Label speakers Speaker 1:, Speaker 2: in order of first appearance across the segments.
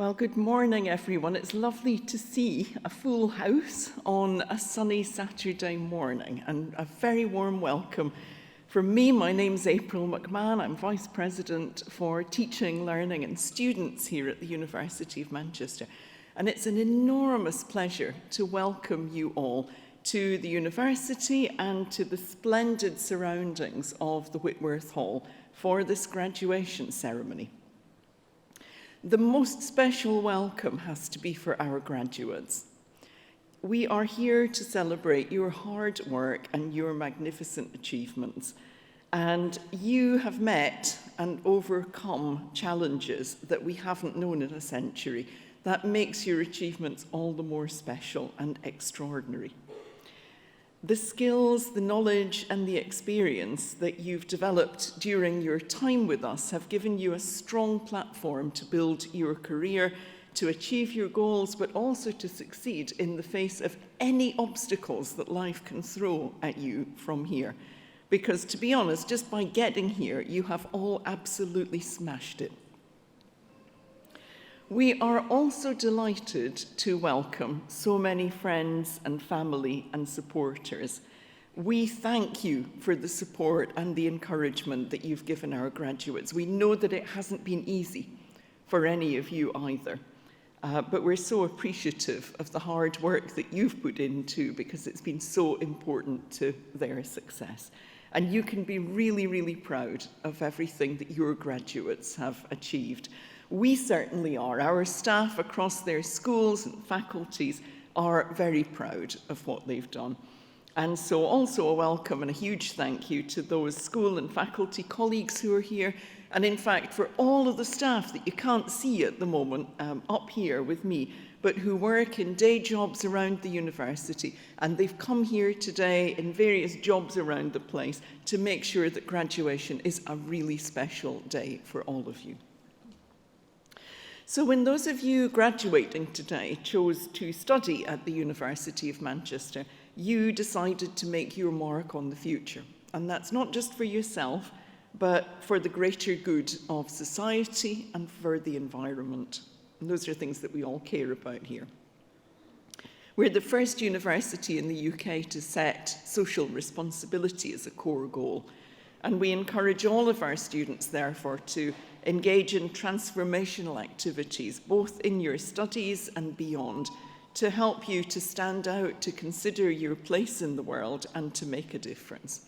Speaker 1: Well, good morning, everyone. It's lovely to see a full house on a sunny Saturday morning, and a very warm welcome from me. My name's April McMahon. I'm Vice President for Teaching, Learning and Students here at the University of Manchester. And it's an enormous pleasure to welcome you all to the university and to the splendid surroundings of the Whitworth Hall for this graduation ceremony. The most special welcome has to be for our graduates. We are here to celebrate your hard work and your magnificent achievements. And you have met and overcome challenges that we haven't known in a century. That makes your achievements all the more special and extraordinary. The skills, the knowledge, and the experience that you've developed during your time with us have given you a strong platform to build your career, to achieve your goals, but also to succeed in the face of any obstacles that life can throw at you from here. Because, to be honest, just by getting here, you have all absolutely smashed it. We are also delighted to welcome so many friends and family and supporters. We thank you for the support and the encouragement that you've given our graduates. We know that it hasn't been easy for any of you either, but we're so appreciative of the hard work that you've put into, because it's been so important to their success. And you can be really, really proud of everything that your graduates have achieved. We certainly are. Our staff across their schools and faculties are very proud of what they've done. And so also a welcome and a huge thank you to those school and faculty colleagues who are here, and in fact for all of the staff that you can't see at the moment up here with me, but who work in day jobs around the university, and they've come here today in various jobs around the place to make sure that graduation is a really special day for all of you. So when those of you graduating today chose to study at the University of Manchester, you decided to make your mark on the future. And that's not just for yourself, but for the greater good of society and for the environment. And those are things that we all care about here. We're the first university in the UK to set social responsibility as a core goal. And we encourage all of our students, therefore, to engage in transformational activities, both in your studies and beyond, to help you to stand out, to consider your place in the world, and to make a difference.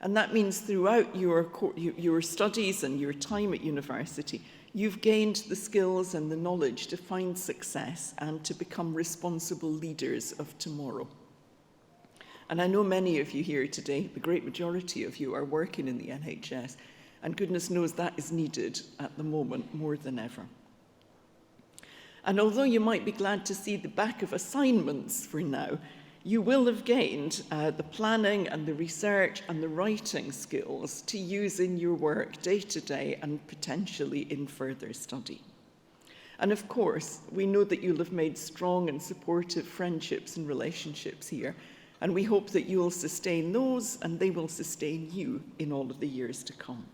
Speaker 1: And that means throughout your studies and your time at university, you've gained the skills and the knowledge to find success and to become responsible leaders of tomorrow. And I know many of you here today, the great majority of you, are working in the NHS, and goodness knows that is needed at the moment more than ever. And although you might be glad to see the back of assignments for now, you will have gained the planning and the research and the writing skills to use in your work day to day and potentially in further study. And of course, we know that you'll have made strong and supportive friendships and relationships here, and we hope that you'll sustain those and they will sustain you in all of the years to come.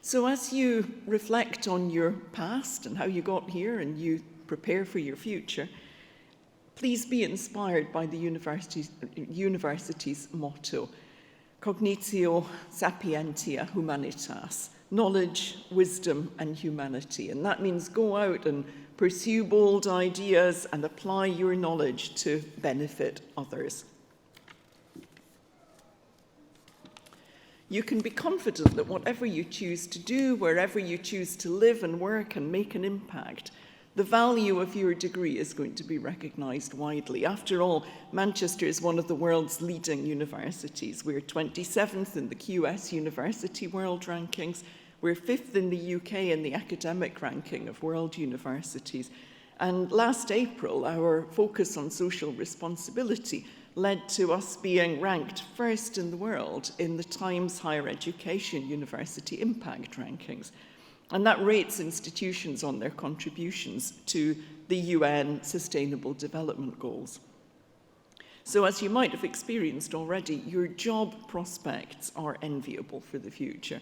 Speaker 1: So as you reflect on your past and how you got here and you prepare for your future, please be inspired by the university's motto, Cognitio Sapientia Humanitas, knowledge, wisdom, and humanity. And that means go out and pursue bold ideas and apply your knowledge to benefit others. You can be confident that whatever you choose to do, wherever you choose to live and work and make an impact, the value of your degree is going to be recognised widely. After all, Manchester is one of the world's leading universities. We're 27th in the QS University World Rankings. We're 5th in the UK in the academic ranking of world universities. And last April, our focus on social responsibility led to us being ranked first in the world in the Times Higher Education University Impact Rankings. And that rates institutions on their contributions to the UN Sustainable Development Goals. So as you might have experienced already, your job prospects are enviable for the future.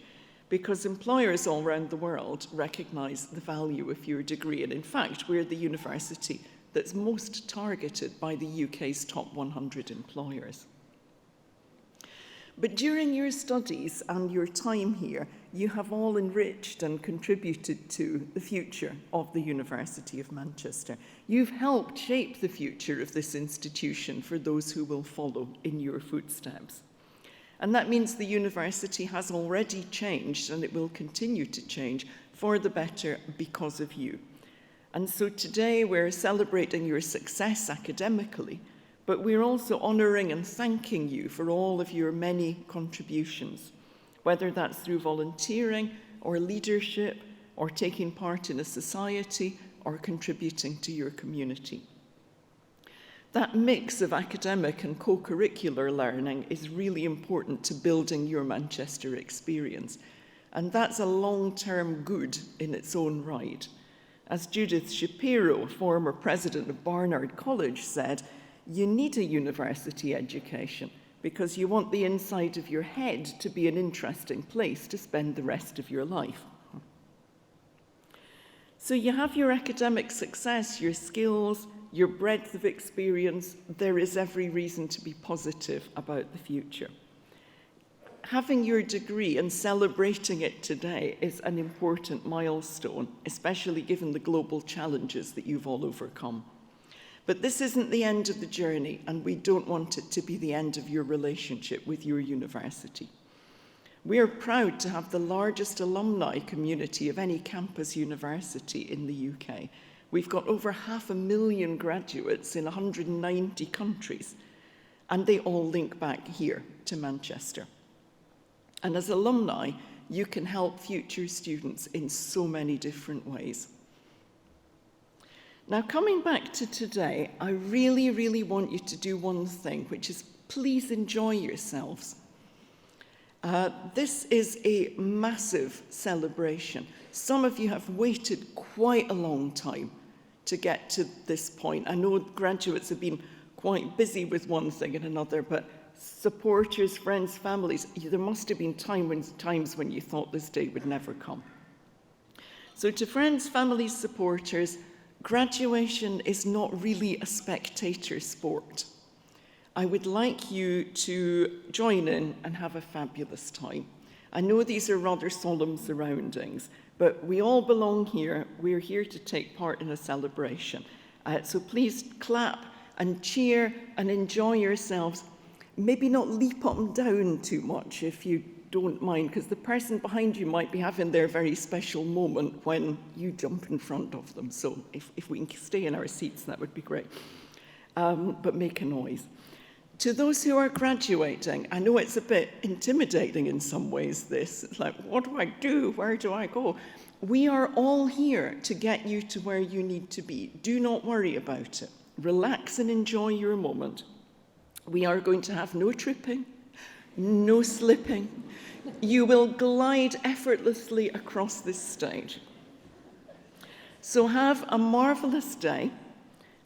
Speaker 1: because employers all around the world recognise the value of your degree. And in fact, we're the university that's most targeted by the UK's top 100 employers. But during your studies and your time here, you have all enriched and contributed to the future of the University of Manchester. You've helped shape the future of this institution for those who will follow in your footsteps. And that means the university has already changed, and it will continue to change for the better because of you. And so today we're celebrating your success academically, but we're also honouring and thanking you for all of your many contributions, whether that's through volunteering or leadership or taking part in a society or contributing to your community. That mix of academic and co-curricular learning is really important to building your Manchester experience, and that's a long-term good in its own right. As Judith Shapiro, former president of Barnard College, said, you need a university education because you want the inside of your head to be an interesting place to spend the rest of your life. So you have your academic success, your skills, your breadth of experience. There is every reason to be positive about the future. Having your degree and celebrating it today is an important milestone, especially given the global challenges that you've all overcome. But this isn't the end of the journey, and we don't want it to be the end of your relationship with your university. We are proud to have the largest alumni community of any campus university in the UK. We've got over 500,000 graduates in 190 countries, and they all link back here to Manchester. And as alumni, you can help future students in so many different ways. Now, coming back to today, I really, really want you to do one thing, which is please enjoy yourselves. This is a massive celebration. Some of you have waited quite a long time to get to this point. I know graduates have been quite busy with one thing and another, but supporters, friends, families, there must have been times when you thought this day would never come. So to friends, families, supporters, graduation is not really a spectator sport. I would like you to join in and have a fabulous time. I know these are rather solemn surroundings, but we all belong here. We're here to take part in a celebration. So please clap and cheer and enjoy yourselves. Maybe not leap up and down too much if you don't mind, because the person behind you might be having their very special moment when you jump in front of them. So if we can stay in our seats, that would be great. But make a noise. To those who are graduating, I know it's a bit intimidating in some ways, this. It's like, what do I do? Where do I go? We are all here to get you to where you need to be. Do not worry about it. Relax and enjoy your moment. We are going to have no tripping, no slipping. You will glide effortlessly across this stage. So have a marvelous day,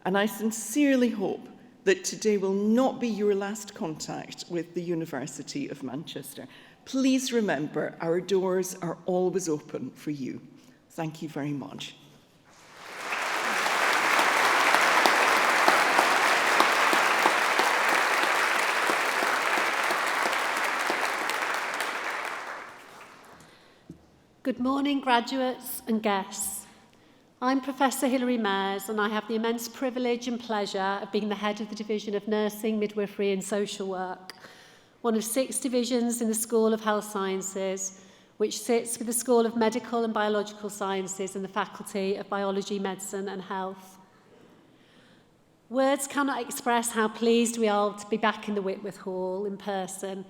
Speaker 1: and I sincerely hope that today will not be your last contact with the University of Manchester. Please remember, our doors are always open for you. Thank you very much.
Speaker 2: Good morning, graduates and guests. I'm Professor Hilary Mayers, and I have the immense privilege and pleasure of being the head of the Division of Nursing, Midwifery and Social Work, one of 6 divisions in the School of Health Sciences, which sits with the School of Medical and Biological Sciences and the Faculty of Biology, Medicine and Health. Words cannot express how pleased we are to be back in the Whitworth Hall in person.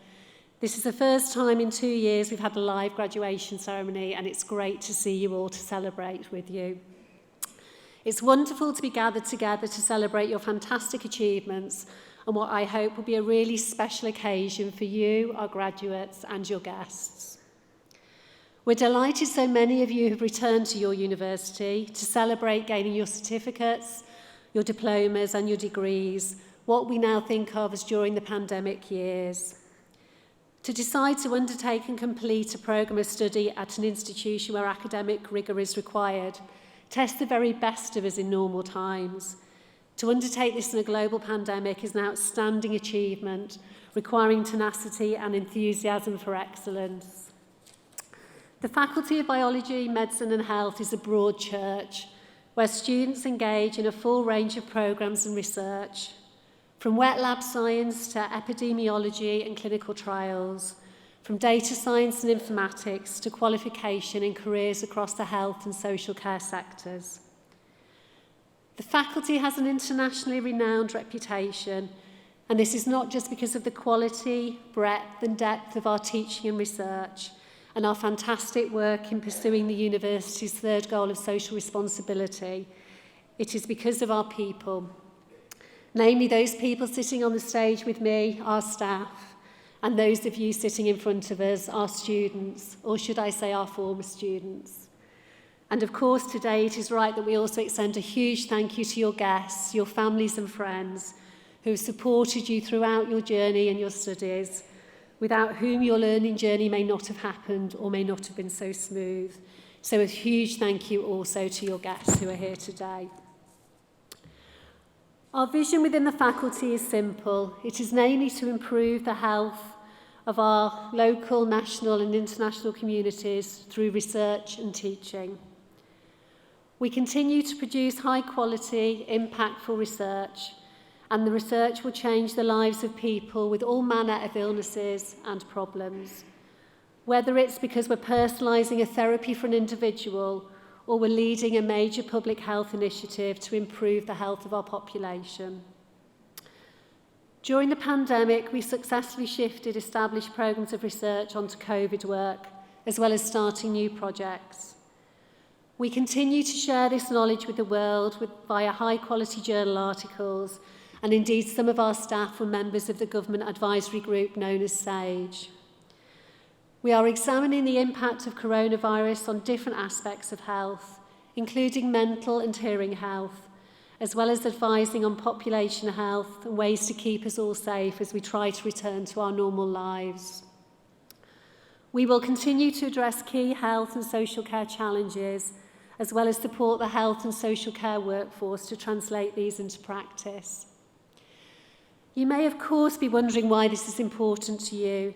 Speaker 2: This is the first time in 2 years we've had a live graduation ceremony, and it's great to see you all to celebrate with you. It's wonderful to be gathered together to celebrate your fantastic achievements and what I hope will be a really special occasion for you, our graduates, and your guests. We're delighted so many of you have returned to your university to celebrate gaining your certificates, your diplomas and your degrees, what we now think of as during the pandemic years. To decide to undertake and complete a programme of study at an institution where academic rigour is required tests the very best of us in normal times. To undertake this in a global pandemic is an outstanding achievement, requiring tenacity and enthusiasm for excellence. The Faculty of Biology, Medicine and Health is a broad church where students engage in a full range of programmes and research, from wet lab science to epidemiology and clinical trials, from data science and informatics to qualification in careers across the health and social care sectors. The faculty has an internationally renowned reputation, and this is not just because of the quality, breadth and depth of our teaching and research, and our fantastic work in pursuing the university's third goal of social responsibility. It is because of our people, namely those people sitting on the stage with me, our staff, and those of you sitting in front of us, our students, or should I say our former students. And of course, today it is right that we also extend a huge thank you to your guests, your families and friends who have supported you throughout your journey and your studies, without whom your learning journey may not have happened or may not have been so smooth. So a huge thank you also to your guests who are here today. Our vision within the faculty is simple. It is namely to improve the health of our local, national and international communities through research and teaching. We continue to produce high quality, impactful research, and the research will change the lives of people with all manner of illnesses and problems. Whether it's because we're personalising a therapy for an individual or we're leading a major public health initiative to improve the health of our population. During the pandemic, we successfully shifted established programmes of research onto COVID work, as well as starting new projects. We continue to share this knowledge with the world via high-quality journal articles, and indeed some of our staff were members of the government advisory group known as SAGE. We are examining the impact of coronavirus on different aspects of health, including mental and hearing health, as well as advising on population health and ways to keep us all safe as we try to return to our normal lives. We will continue to address key health and social care challenges, as well as support the health and social care workforce to translate these into practice. You may, of course, be wondering why this is important to you,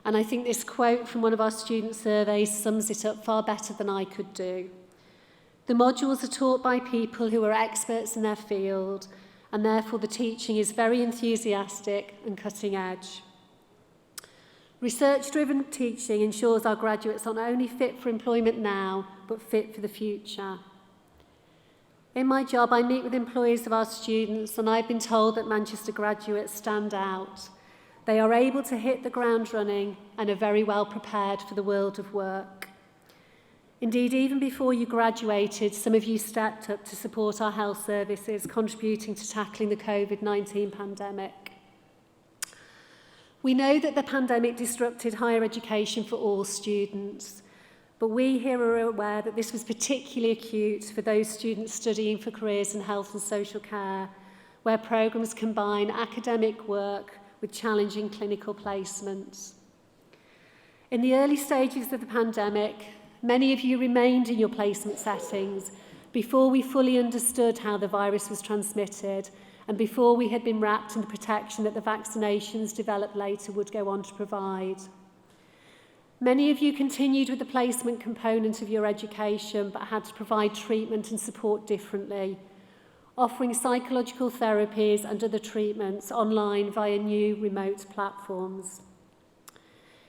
Speaker 2: and I think this quote from one of our student surveys sums it up far better than I could do. The modules are taught by people who are experts in their field, and therefore the teaching is very enthusiastic and cutting edge. Research-driven teaching ensures our graduates are not only fit for employment now, but fit for the future. In my job, I meet with employees of our students, and I've been told that Manchester graduates stand out. They are able to hit the ground running and are very well prepared for the world of work. Indeed, even before you graduated, some of you stepped up to support our health services, contributing to tackling the COVID-19 pandemic. We know that the pandemic disrupted higher education for all students, but we here are aware that this was particularly acute for those students studying for careers in health and social care, where programmes combine academic work with challenging clinical placements. In the early stages of the pandemic, many of you remained in your placement settings before we fully understood how the virus was transmitted and before we had been wrapped in the protection that the vaccinations developed later would go on to provide. Many of you continued with the placement component of your education but had to provide treatment and support differently, offering psychological therapies and other treatments online via new remote platforms.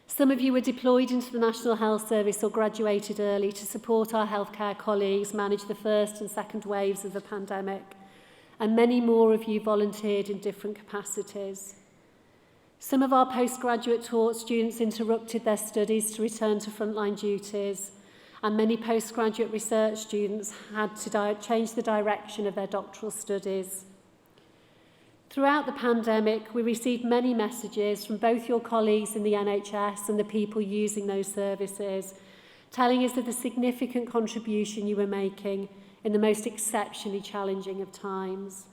Speaker 2: Some of you were deployed into the National Health Service or graduated early to support our healthcare colleagues manage the first and second waves of the pandemic, and many more of you volunteered in different capacities. Some of our postgraduate taught students interrupted their studies to return to frontline duties, and many postgraduate research students had to change the direction of their doctoral studies. Throughout the pandemic, we received many messages from both your colleagues in the NHS and the people using those services, telling us of the significant contribution you were making in the most exceptionally challenging of times.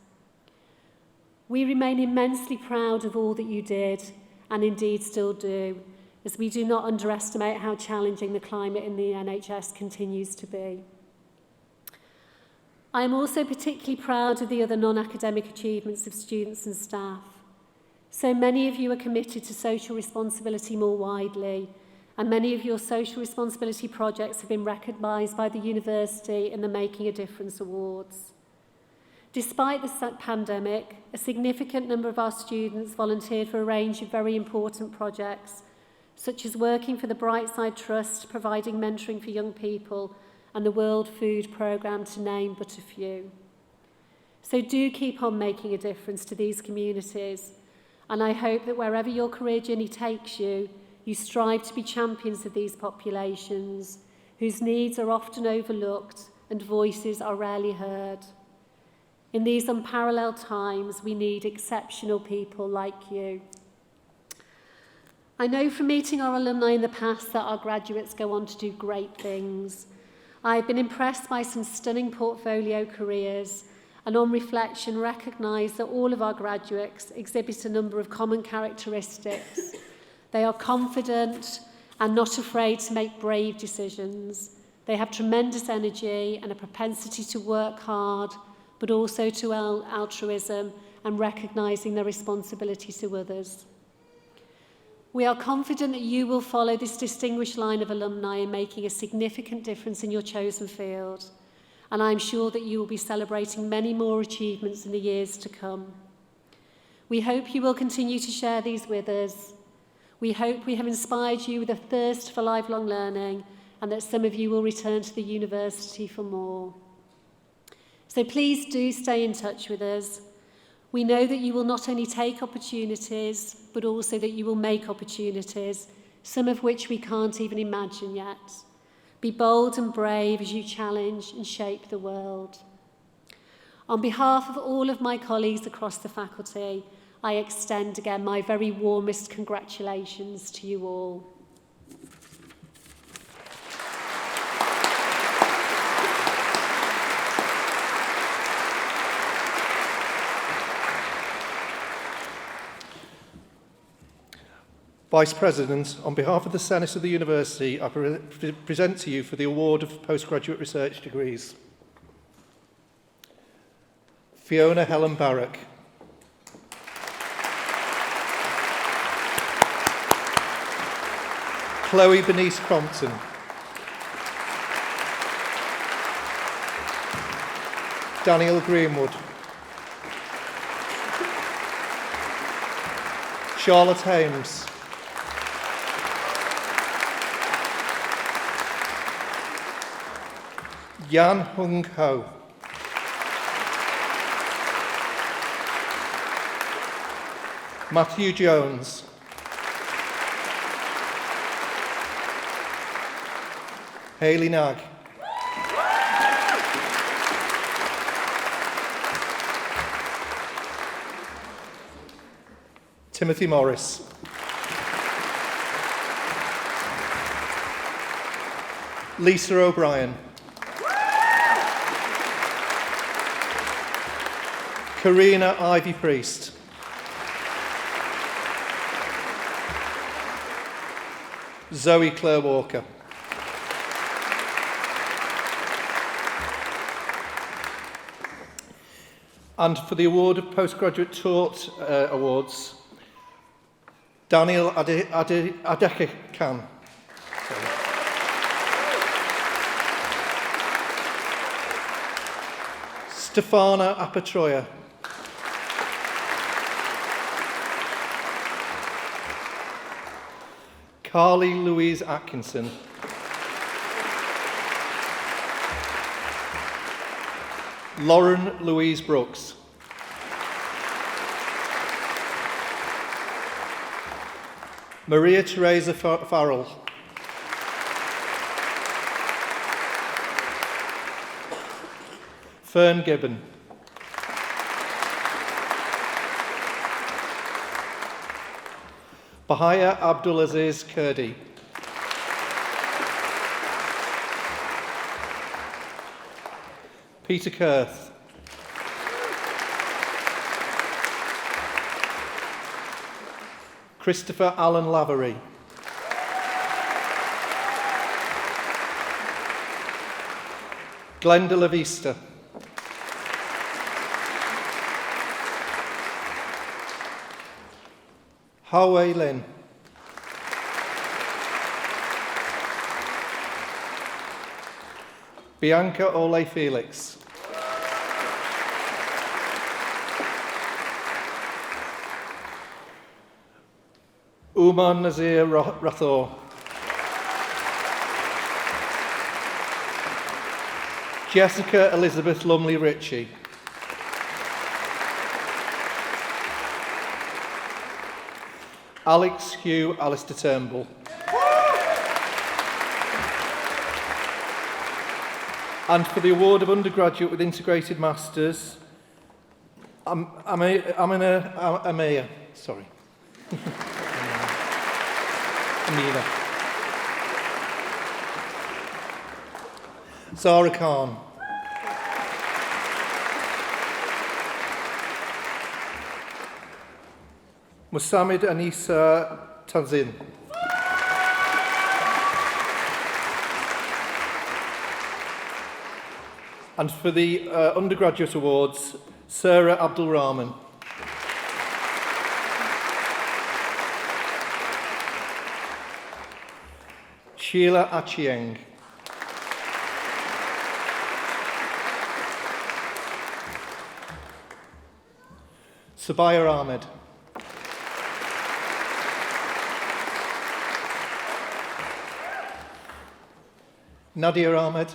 Speaker 2: We remain immensely proud of all that you did, and indeed still do, as we do not underestimate how challenging the climate in the NHS continues to be. I am also particularly proud of the other non-academic achievements of students and staff. So many of you are committed to social responsibility more widely, and many of your social responsibility projects have been recognised by the university in the Making a Difference Awards. Despite the pandemic, a significant number of our students volunteered for a range of very important projects, such as working for the Brightside Trust, providing mentoring for young people, and the World Food Programme, to name but a few. So do keep on making a difference to these communities, and I hope that wherever your career journey takes you, you strive to be champions of these populations, whose needs are often overlooked and voices are rarely heard. In these unparalleled times, we need exceptional people like you. I know from meeting our alumni in the past that our graduates go on to do great things. I've been impressed by some stunning portfolio careers, and on reflection recognise that all of our graduates exhibit a number of common characteristics. They are confident and not afraid to make brave decisions. They have tremendous energy and a propensity to work hard, but also to altruism and recognising their responsibility to others. We are confident that you will follow this distinguished line of alumni in making a significant difference in your chosen field, and I'm sure that you will be celebrating many more achievements in the years to come. We hope you will continue to share these with us. We hope we have inspired you with a thirst for lifelong learning, and that some of you will return to the university for more. So please do stay in touch with us. We know that you will not only take opportunities, but also that you will make opportunities, some of which we can't even imagine yet. Be bold and brave as you challenge and shape the world. On behalf of all of my colleagues across the faculty, I extend again my very warmest congratulations to you all.
Speaker 3: Vice President, on behalf of the Senate of the University, I present to you for the award of postgraduate research degrees. Fiona Helen Barrack. Chloe Bernice Crompton. Daniel Greenwood. Charlotte Hames. Yan Hung Ho. Matthew Jones. Hayley Nag. Timothy Morris. Lisa O'Brien. Karina Ivy Priest. Zoe Claire Walker. And for the award of postgraduate taught awards, Daniel Adekekan. Stefana Apatroya. Carly Louise Atkinson. Lauren Louise Brooks. Maria Teresa Farrell. Fern Gibbon. Bahaya Abdulaziz Kurdi. Peter Kurth. Christopher Allen Lavery. Glenda La Vista. Hawei Lin. Bianca Ole Felix. Umar Nazir Rathor. Jessica Elizabeth Lumley Ritchie. Alex Hugh Alistair Turnbull. And for the award of undergraduate with integrated masters, Amina, sorry. Amina. Zara Khan. Musamid Anisa Tanzin. And for the undergraduate awards, Sarah Abdul Rahman. Sheila Achieng. Sabaya Ahmed. Nadia Ahmed.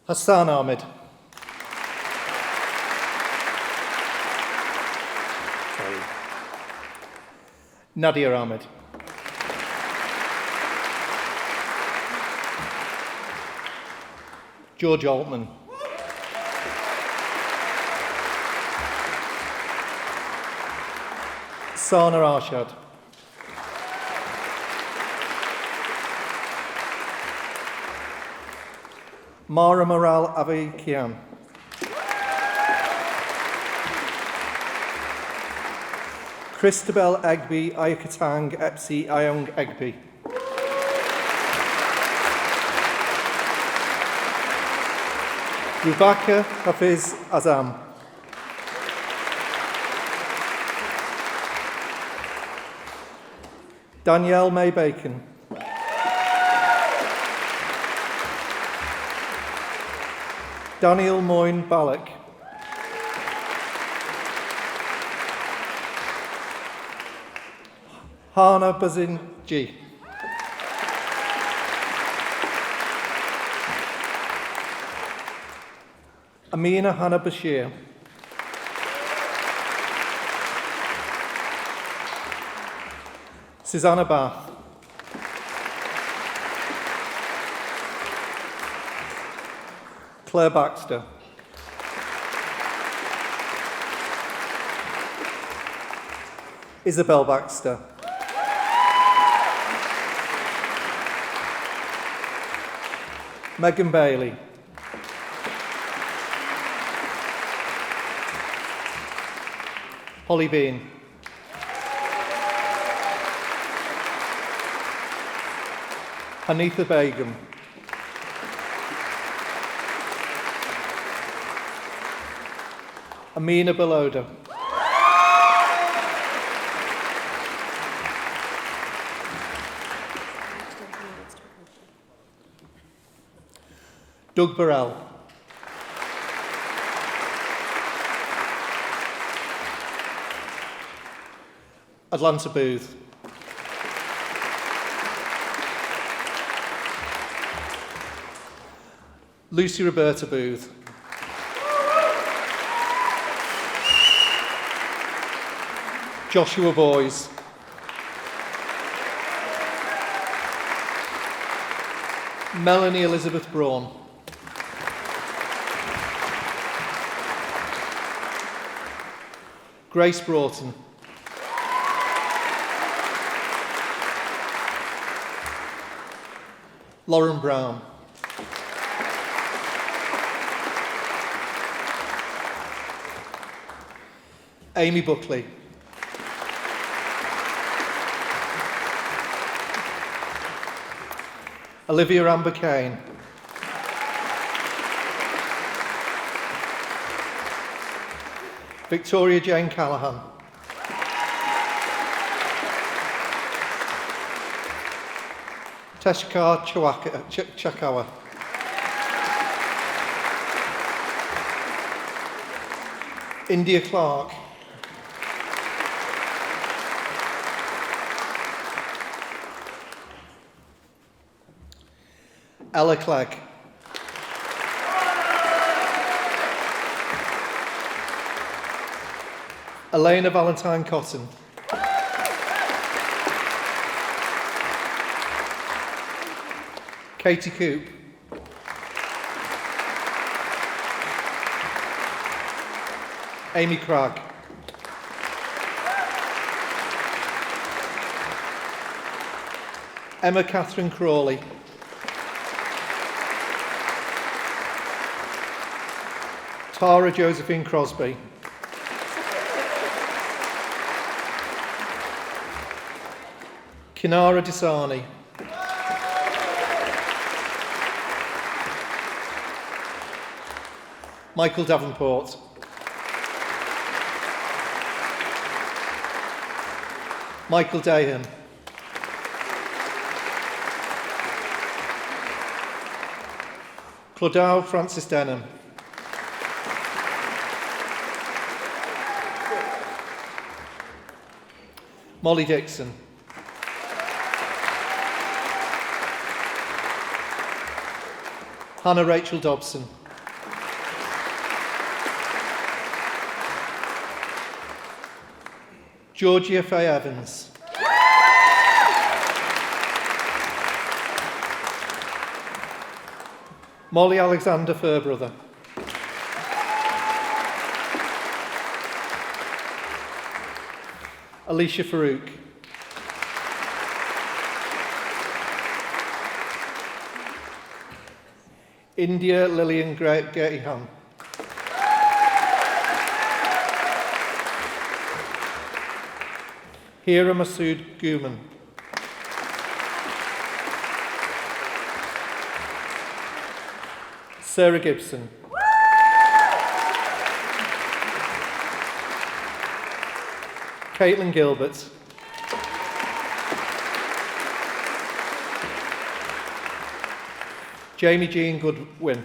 Speaker 3: Hassan Ahmed. Sorry. Nadia Ahmed. George Altman. Sana Arshad. Mara Moral Avikian. Christabel Egby Ayakatang Epsi Ayong Egby. Rubaka Hafiz Azam. Danielle May Bacon. Daniel Moyne Balak. Hana Bazin G. Amina Hannah Bashir. Susanna Bath. Claire Baxter. Isabel Baxter. Megan Bailey. Holly Bean. Hanitha Begum. Amina Beloda. Doug Burrell. Atlanta Booth. Lucy Roberta Booth. Joshua Boys. Melanie Elizabeth Braun. Grace Broughton. Lauren Brown. Amy Buckley. Olivia Amber Kane. Victoria Jane Callahan. Teshkar Chakawa. India Clark. Ella Clegg. Elena Valentine Cotton. Katie Coop. Amy Cragg. Emma Catherine Crawley. Tara Josephine Crosby. Kinara Disani. Michael Davenport. Michael Dahan. Claudel Francis Denham. Molly Dixon. Hannah Rachel Dobson. Georgia Faye Evans. Molly Alexander Fairbrother. Alicia Farouk. India Lillian Gahan. Hira Masood Guman. Sarah Gibson. Caitlin Gilbert. Jamie Jean Goodwin.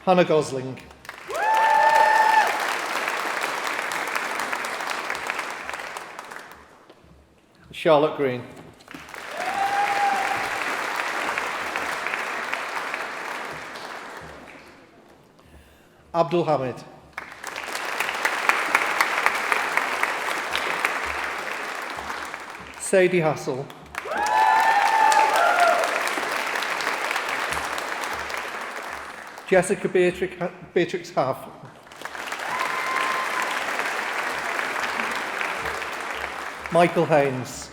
Speaker 3: Hannah Gosling. Charlotte Green. Abdul Hamid. Sadie Hassel. Jessica Beatrix Haff. Michael Haynes.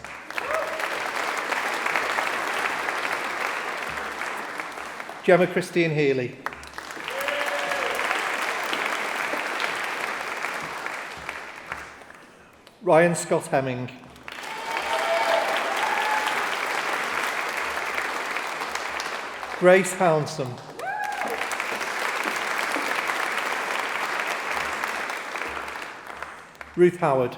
Speaker 3: Gemma Christine Healy. Ryan Scott Hemming. Grace Hounsome. Ruth Howard.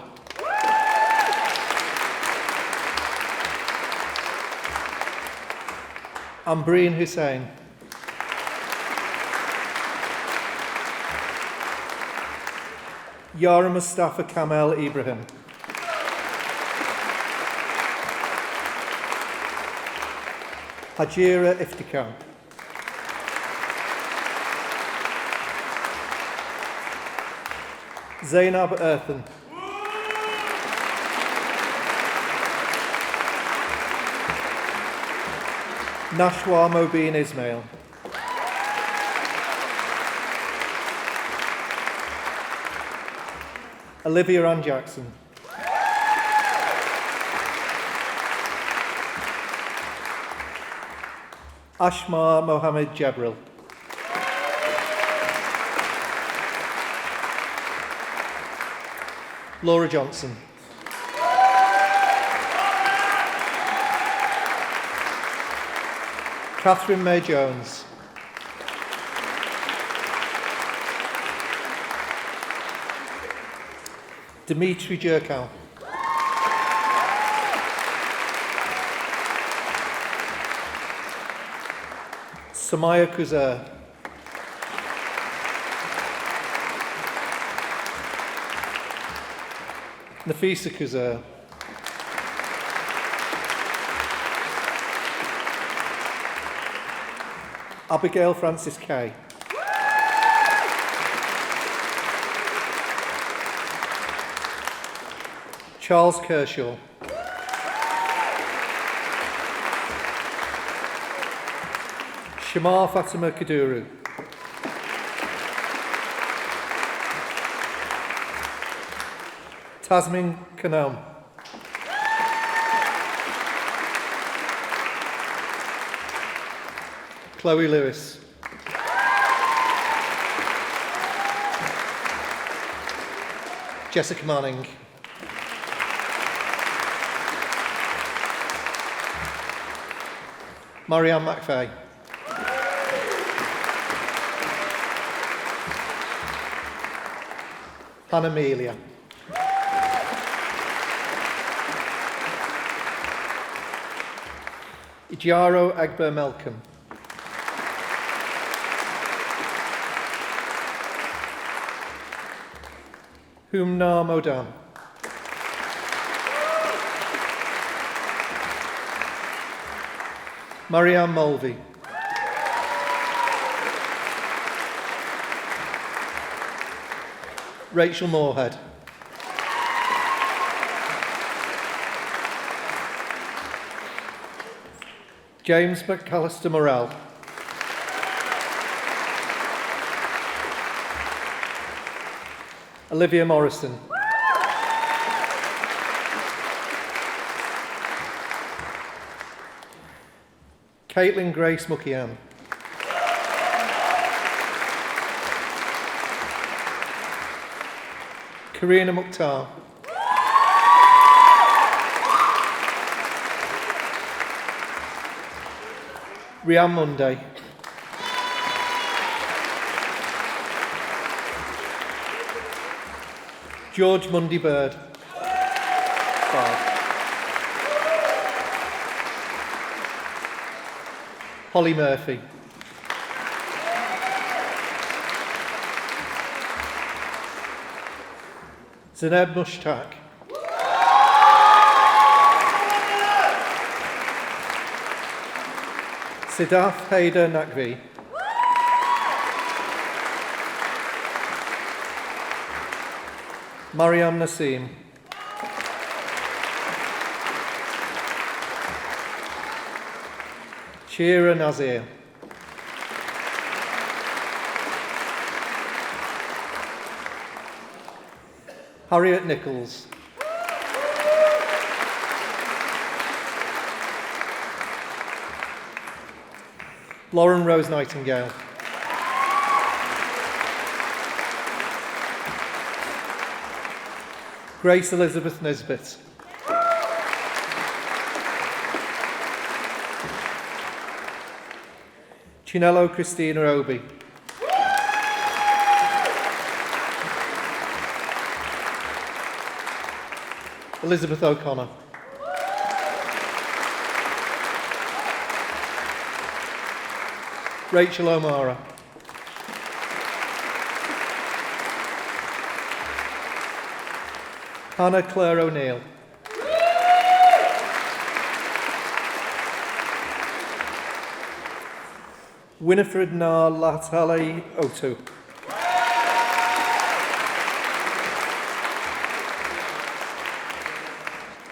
Speaker 3: Ambreen Hussain. Yara Mustafa Kamel Ibrahim. Hajira Iftikhar. Zainab Earthen. Nashwa Mobeen Ismail. Olivia Ann Jackson. Ashmar Mohammed Jebril. Laura Johnson. Catherine May Jones. Dimitri Jerkow. Samaya Kuzer. Nafisa Kuzer. Abigail Francis Kay. Charles Kershaw. Shamar Fatima Kaduru. Tasmin Kanam. Chloe Lewis. Jessica Manning. Marianne McFay. Hannah Amelia. Ijaro Agber Melcom. Humna Modan. Marianne Mulvey. Rachel Moorhead. James McAllister Morrell. Olivia Morrison. Caitlin Grace Mukian. Karina Mukhtar. Rian Monday. George Mundy Bird. 5. Holly Murphy. Zainab Mushtaq. Siddharth Haider Naqvi. Mariam Nassim. Shira Nazir. Harriet Nichols. Lauren Rose Nightingale. Grace Elizabeth Nesbitt. Chinello Christina Obi. Elizabeth O'Connor. Rachel O'Mara. Hannah Claire O'Neill. Winifred Na Latale Otu.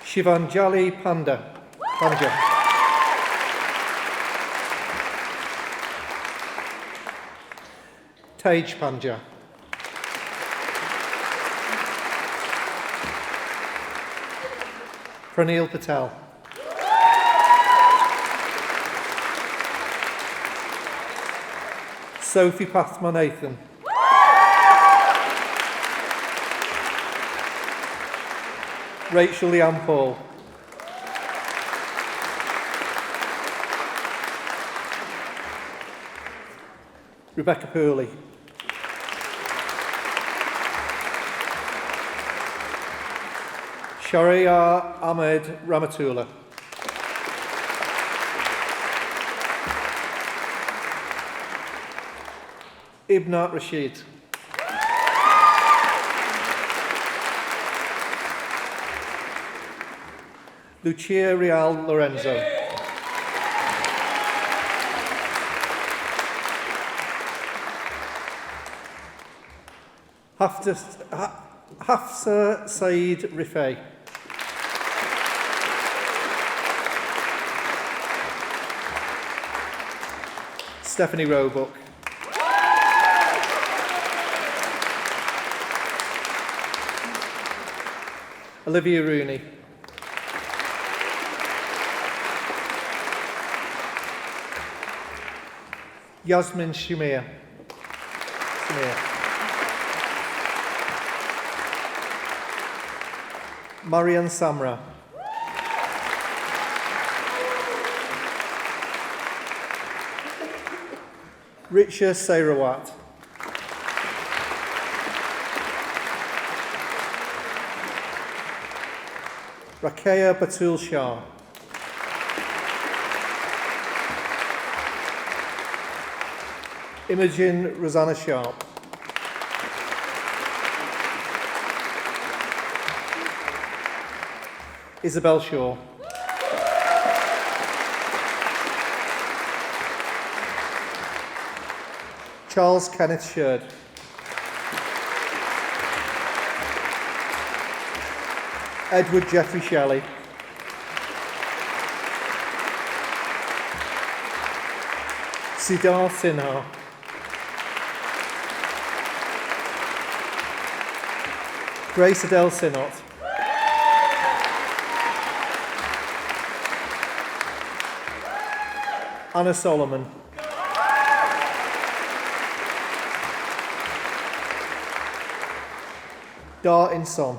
Speaker 3: Shivanjali Panja. Tej Panja. Praneel Patel. Sophie Pathmanathan. Rachel Leanne Paul. Rebecca Purley. Shariar Ahmed Ramatullah. Ibnat Rashid. Lucia Real Lorenzo. Hafsa Saeed Rifai. Stephanie Roebuck. Olivia Rooney. Yasmin Shumir. Marian Samra. Richa Sairawat. Rakaya Batul Shah. Imogen Rosanna Sharp. Isabel Shaw. Charles Kenneth Sherd. Edward Jeffrey Shelley. Sidar Sinha. Grace Adele Sinnott. Anna Solomon. Dar Inson.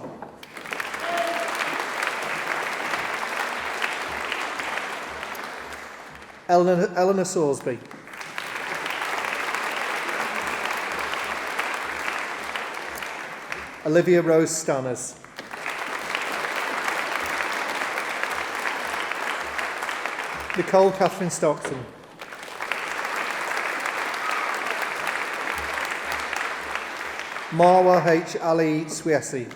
Speaker 3: Eleanor Sorsby. Olivia Rose Stanners. Nicole Catherine Stockton. Marwa H. Ali Swiesi.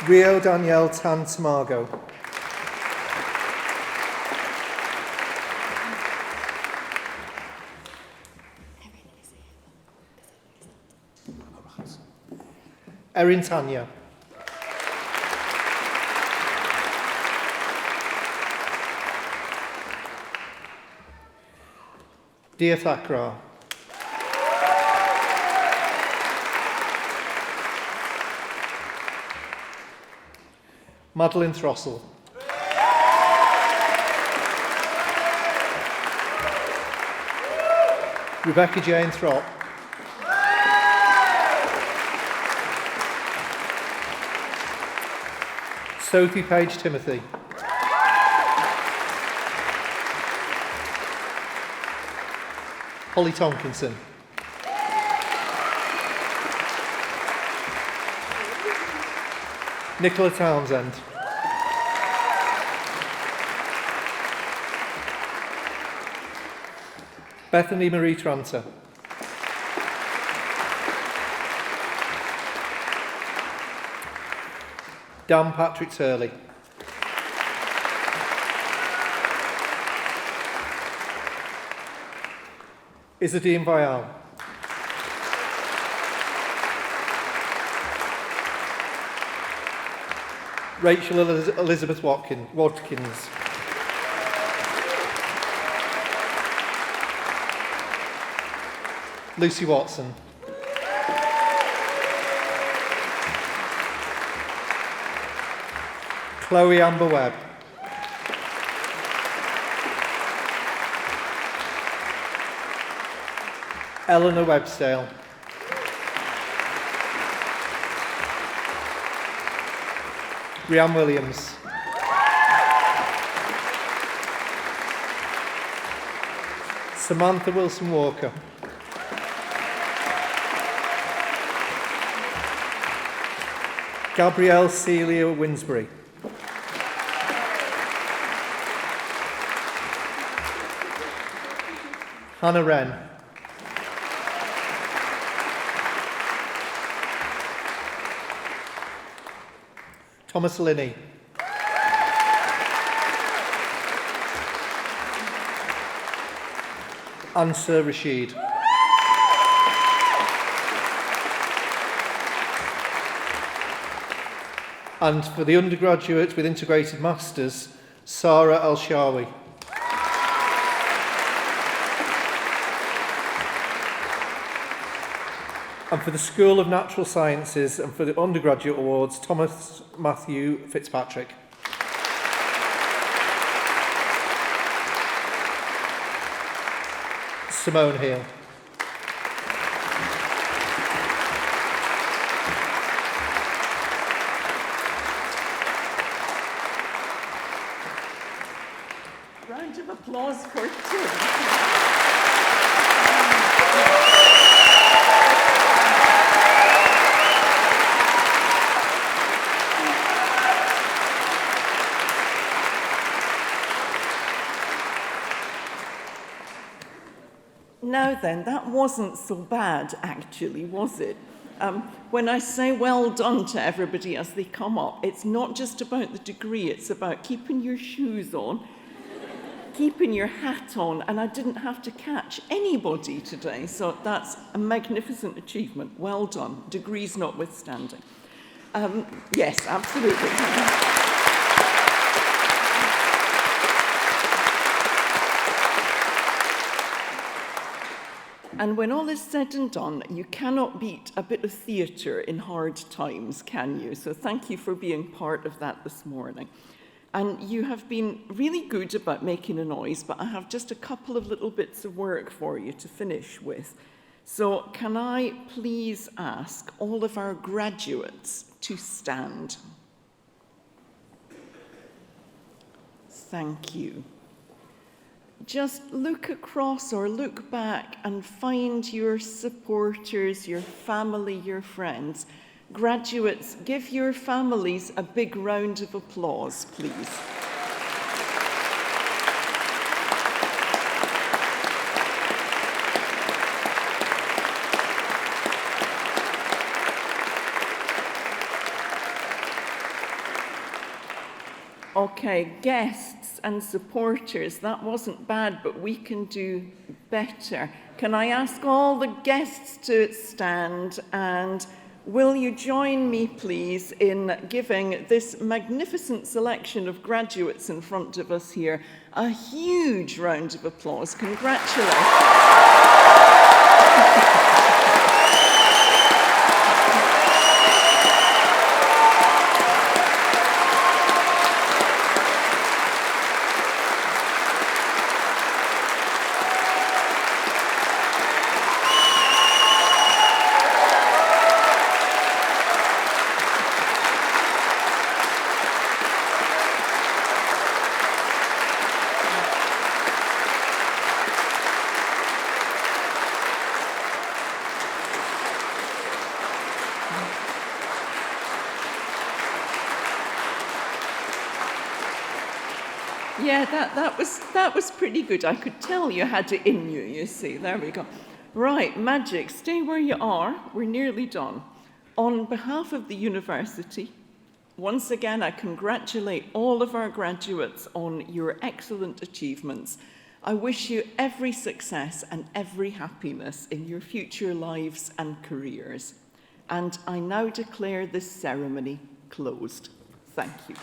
Speaker 3: Rio Danielle Tan Tamargo. Erin Tanya. Dia Thakrar. Madeline Throssell. Rebecca Jane Throp. Sophie Page Timothy. Holly Tomkinson. Nicola Townsend. Bethany Marie Tranter. Dan Patrick Turley. Izzadine Vial. Rachel Elizabeth Watkins. Lucy Watson. Chloe Amber Webb. Eleanor Webstale. Rhiann Williams. Samantha Wilson-Walker. Gabrielle Celia Winsbury. Hannah Wren. Thomas Linney. Ansar Rashid. And for the undergraduate with integrated masters, Sarah Al-Shawi. And for the School of Natural Sciences and for the undergraduate awards, Thomas Matthew Fitzpatrick. Simone Hill.
Speaker 1: Round of applause for Tim. Now then, that wasn't so bad, actually, was it? When I say well done to everybody as they come up, it's not just about the degree, it's about keeping your shoes on, keeping your hat on, and I didn't have to catch anybody today, so that's a magnificent achievement. Well done, degrees notwithstanding. Yes, absolutely. And when all is said and done, you cannot beat a bit of theatre in hard times, can you? So thank you for being part of that this morning. And you have been really good about making a noise, but I have just a couple of little bits of work for you to finish with. So can I please ask all of our graduates to stand? Thank you. Just look across or look back and find your supporters, your family, your friends. Graduates, give your families a big round of applause, please. Okay, guests and supporters, that wasn't bad, but we can do better. Can I ask all the guests to stand, and will you join me, please, in giving this magnificent selection of graduates in front of us here a huge round of applause. Congratulations. Yeah, that was pretty good. I could tell you had it in you, you see. There we go. Right, Magic, stay where you are. We're nearly done. On behalf of the university, once again, I congratulate all of our graduates on your excellent achievements. I wish you every success and every happiness in your future lives and careers. And I now declare this ceremony closed. Thank you.